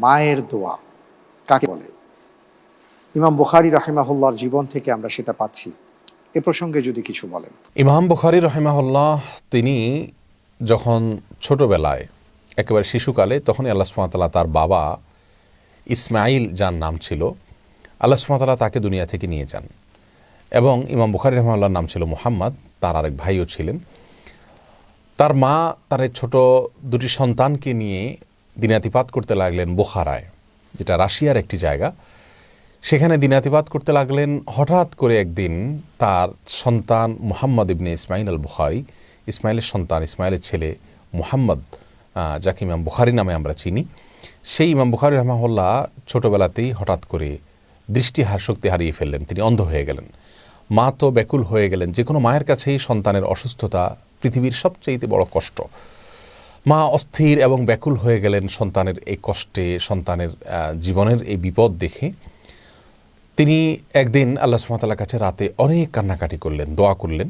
মায়ের দোয়া কাকে বলে? ইমাম বুখারী রাহিমাহুল্লাহর জীবন থেকে আমরা সেটা পাচ্ছি। এ প্রসঙ্গে যদি কিছু বলেন। ইমাম বুখারী রাহিমাহুল্লাহ তিনি যখন ছোটবেলায় একেবারে শিশুকালে তখনই আল্লাহ সুবহানাহু ওয়া তাআলা তার বাবা ইসমাইল যার নাম ছিল, আল্লাহ সুবহানাহু ওয়া তাআলা তাকে দুনিয়া থেকে নিয়ে যান এবং ইমাম বুখারী রাহিমাহুল্লাহর নাম ছিল মুহাম্মদ, তার আরেক ভাইও ছিলেন। তার মা তার এই ছোট দুটি সন্তানকে নিয়ে দিনাতিপাত করতে লাগলেন বুখারায়, যেটা রাশিয়ার একটি জায়গা। সেখানে দিনাতিপাত করতে লাগলেন। হঠাৎ করে একদিন তার সন্তান মুহাম্মদ ইবনে ইসমাইল আল বুখারী, ইসমাইলের সন্তান, ইসমাইলের ছেলে মুহাম্মদ, যাকে ইমাম বুখারী নামে আমরা চিনি, সেই ইমাম বুখারী রাহিমাহুল্লাহ ছোটোবেলাতেই হঠাৎ করে শক্তি হারিয়ে ফেললেন, তিনি অন্ধ হয়ে গেলেন। মা তো ব্যাকুল হয়ে গেলেন। যে কোনো মায়ের কাছেই সন্তানের অসুস্থতা পৃথিবীর সবচেয়ে বড় কষ্ট। মা অস্থির এবং ব্যাকুল হয়ে গেলেন সন্তানের এই কষ্টে, সন্তানের জীবনের এই বিপদ দেখে। তিনি একদিন আল্লাহ সুবহানাহু ওয়া তাআলার কাছে রাতে অনেক কান্নাকাটি করলেন, দোয়া করলেন।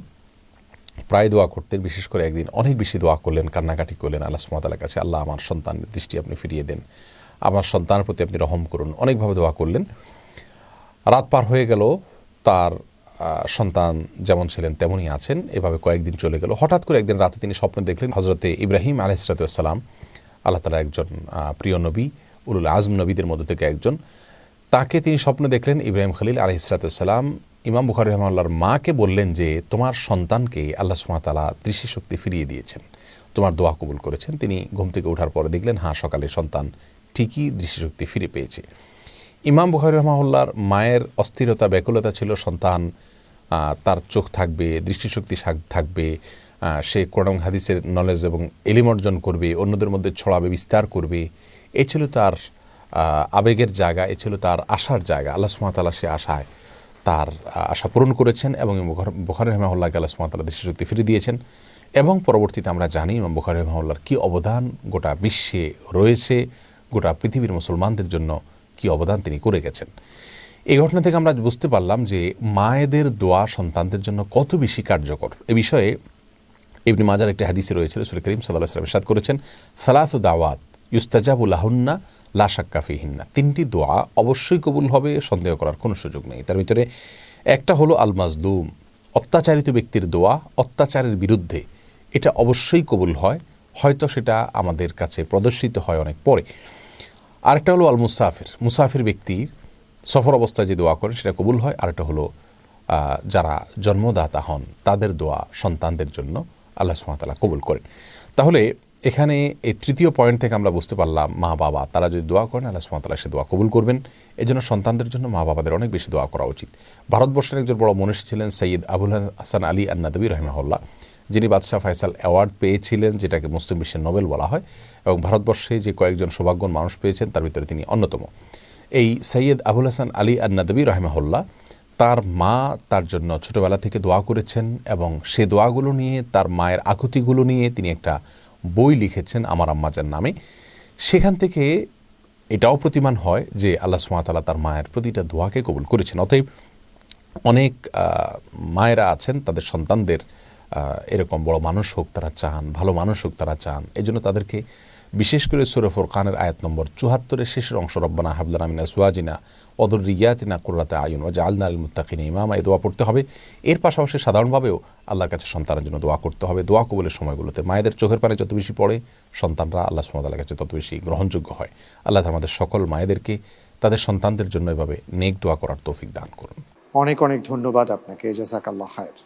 প্রায় দোয়া করতেন, বিশেষ করে একদিন অনেক বেশি দোয়া করলেন, কান্নাকাটি করলেন আল্লাহ সুবহানাহু ওয়া তাআলার কাছে, আল্লাহ আমার সন্তানের দৃষ্টি আপনি ফিরিয়ে দেন, আমার সন্তানের প্রতি আপনি রহম করুন। অনেকভাবে দোয়া করলেন। রাত পার হয়ে গেল, তার সন্তান যেমন ছিলেন তেমনই আছেন। এভাবে কয়েকদিন চলে গেল। হঠাৎ করে একদিন রাতে তিনি স্বপ্নে দেখলেন হযরতে ইব্রাহিম আলাইহিস সালাম, আল্লাহ তাআলার একজন প্রিয় নবী, উলুল আজম নবীদের মধ্য থেকে একজন, তাকে তিনি স্বপ্নে দেখলেন। ইব্রাহিম খলিল আলাইহিস সালাম ইমাম বুখারী রাহিমাহুল্লাহর মাকে বললেন যে তোমার সন্তানকে আল্লাহ সুবহানাহু ওয়া তাআলা দৃষ্টিশক্তি ফিরিয়ে দিয়েছেন, তোমার দোয়া কবুল করেছেন। তিনি ঘুম থেকে ওঠার পরে দেখলেন হ্যাঁ, সকালে সন্তান ঠিকই দৃষ্টিশক্তি ফিরে পেয়েছে। ইমাম বুখারী রাহিমাহুল্লাহর মায়ের অস্থিরতা, ব্যাকুলতা ছিল সন্তান তার চোখ থাকবে, দৃষ্টিশক্তি থাকবে, সে কোরআন এবং হাদিসের নলেজ এবং এলিম অর্জন করবে, অন্যদের মধ্যে ছড়াবে, বিস্তার করবে। এ ছিল তার আবেগের জায়গা, এ ছিল তার আশার জায়গা। আল্লাহ সুবহানাহু ওয়া তাআলা সে আশায় তার আশা পূরণ করেছেন এবং বুখারী রাহিমাহুল্লাহকে আল্লাহ সুবহানাহু ওয়া তাআলা দৃষ্টিশক্তি ফিরিয়ে দিয়েছেন। এবং পরবর্তীতে আমরা জানি ইমাম বুখারী রাহিমাহুল্লাহর কী অবদান গোটা বিশ্বে রয়েছে, গোটা পৃথিবীর মুসলমানদের জন্য কী অবদান তিনি করে গেছেন। এই ঘটনা থেকে আমরা বুঝতে পারলাম যে মায়েদের দোয়া সন্তানদের জন্য কত বেশি কার্যকর। এ বিষয়ে ইবনে মাজার একটি হাদিসে রয়েছে, রাসূল করিম সাল্লাল্লাহু আলাইহি ওয়াসাল্লাম ইরশাদ করেছেন, সালাসু দাওয়াত ইউস্তাজাবু লাহুন্না লা শাক্কা ফিহিন্না, তিনটি দোয়া অবশ্যই কবুল হবে, সন্দেহ করার কোনো সুযোগ নেই। তার ভিতরে একটা হলো আল মাজলুম, অত্যাচারিত ব্যক্তির দোয়া অত্যাচারের বিরুদ্ধে, এটা অবশ্যই কবুল হয়, হয়তো সেটা আমাদের কাছে প্রদর্শিত হয় অনেক পরে। আরেকটা হলো আল মুসাফির, মুসাফির ব্যক্তি সফর অবস্থায় যে দোয়া করেন সেটা কবুল হয়। আরেকটা হলো যারা জন্মদাতা হন তাদের দোয়া সন্তানদের জন্য আল্লাহ সুবহানাহু ওয়া তাআলা কবুল করেন। তাহলে এখানে এই তৃতীয় পয়েন্ট থেকে আমরা বুঝতে পারলাম মা বাবা তারা যদি দোয়া করেন আল্লাহ সুবহানাহু ওয়া তাআলা সে দোয়া কবুল করবেন। এজন্য সন্তানদের জন্য মা বাবাদের অনেক বেশি দোয়া করা উচিত। ভারতবর্ষের একজন বড় মনীষী ছিলেন সৈয়দ আবুল হাসান আলী আন-নাদভী রাহিমাহুল্লাহ, যিনি বাদশাহ ফয়সাল অ্যাওয়ার্ড পেয়েছিলেন, যেটাকে মুসলিম বিশ্বের নোবেল বলা হয়, এবং ভারতবর্ষে যে কয়েকজন সৌভাগ্যবান মানুষ পেয়েছেন তার ভিতরে তিনি অন্যতম। এই সৈয়দ আবুল হাসান আলী আন-নাদভী রাহিমাহুল্লাহ, তার মা তার জন্য ছোটোবেলা থেকে দোয়া করেছেন এবং সে দোয়াগুলো নিয়ে, তার মায়ের আকুতিগুলো নিয়ে তিনি একটা বই লিখেছেন আমার আম্মাজান নামে। সেখান থেকে এটাও প্রতিমান হয় যে আল্লাহ সুবহানাহু ওয়া তাআলা তার মায়ের প্রতিটা দোয়াকে কবুল করেছেন। অতএব অনেক মায়েরা আছেন তাদের সন্তানদের এরকম বড় মানুষ হোক তারা চান, ভালো মানুষ হোক তারা চান। এই জন্য তাদেরকে বিশেষ করে সূরা ফুরকানের আয়াত নম্বর ৭৪ শেষের অংশ রব্বানা হাব লানা মিন আজওয়াজিনা ওয়া যুররিয়াতিনা কুররাতা আয়ুন ওয়াজআলনা লিল মুত্তাকিনা ইমামা, এই দোয়া পড়তে হবে। এর পাশাপাশি সাধারণভাবেও আল্লাহর কাছে সন্তানের জন্য দোয়া করতে হবে। দোয়া কবুলের সময়গুলোতে মায়েদের চোখের পানি যত বেশি পড়ে সন্তানরা আল্লাহ সুবহানাহু ওয়া তাআলার কাছে তত বেশি গ্রহণযোগ্য হয়। আল্লাহ আমাদের সকল মায়েদেরকে তাদের সন্তানদের জন্য এভাবে নেক দোয়া করার তৌফিক দান করুন। অনেক অনেক ধন্যবাদ আপনাকে, জাযাকাল্লাহ খায়ের।